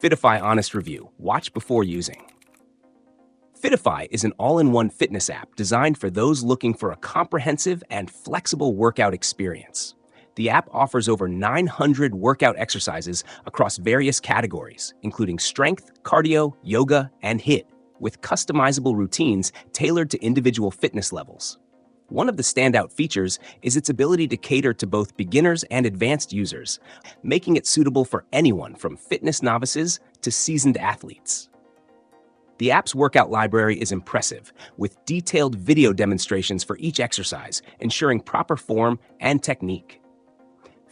Fitify Honest Review. Watch before using. Fitify is an all-in-one fitness app designed for those looking for a comprehensive and flexible workout experience. The app offers over 900 workout exercises across various categories, including strength, cardio, yoga, and HIIT, with customizable routines tailored to individual fitness levels. One of the standout features is its ability to cater to both beginners and advanced users, making it suitable for anyone from fitness novices to seasoned athletes. The app's workout library is impressive, with detailed video demonstrations for each exercise, ensuring proper form and technique.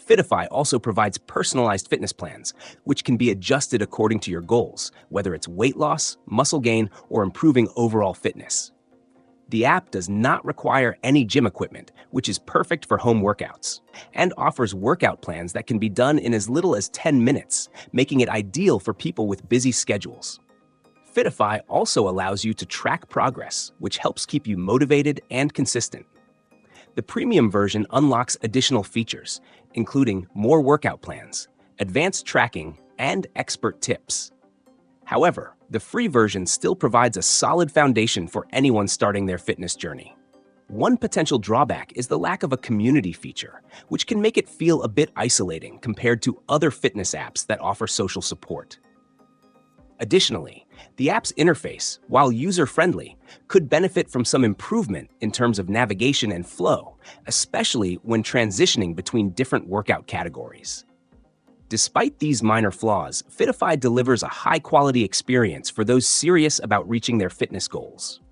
Fitify also provides personalized fitness plans, which can be adjusted according to your goals, whether it's weight loss, muscle gain, or improving overall fitness. The app does not require any gym equipment, which is perfect for home workouts, and offers workout plans that can be done in as little as 10 minutes, making it ideal for people with busy schedules. Fitify also allows you to track progress, which helps keep you motivated and consistent. The premium version unlocks additional features, including more workout plans, advanced tracking, and expert tips. However, the free version still provides a solid foundation for anyone starting their fitness journey. One potential drawback is the lack of a community feature, which can make it feel a bit isolating compared to other fitness apps that offer social support. Additionally, the app's interface, while user-friendly, could benefit from some improvement in terms of navigation and flow, especially when transitioning between different workout categories. Despite these minor flaws, Fitify delivers a high-quality experience for those serious about reaching their fitness goals.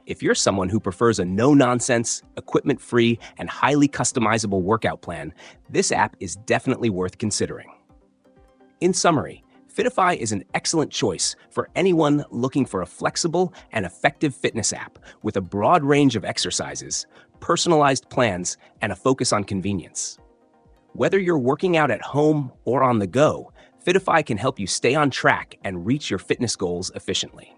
If you're someone who prefers a no-nonsense, equipment-free, and highly customizable workout plan, this app is definitely worth considering. In summary, Fitify is an excellent choice for anyone looking for a flexible and effective fitness app with a broad range of exercises, personalized plans, and a focus on convenience. Whether you're working out at home or on the go, Fitify can help you stay on track and reach your fitness goals efficiently.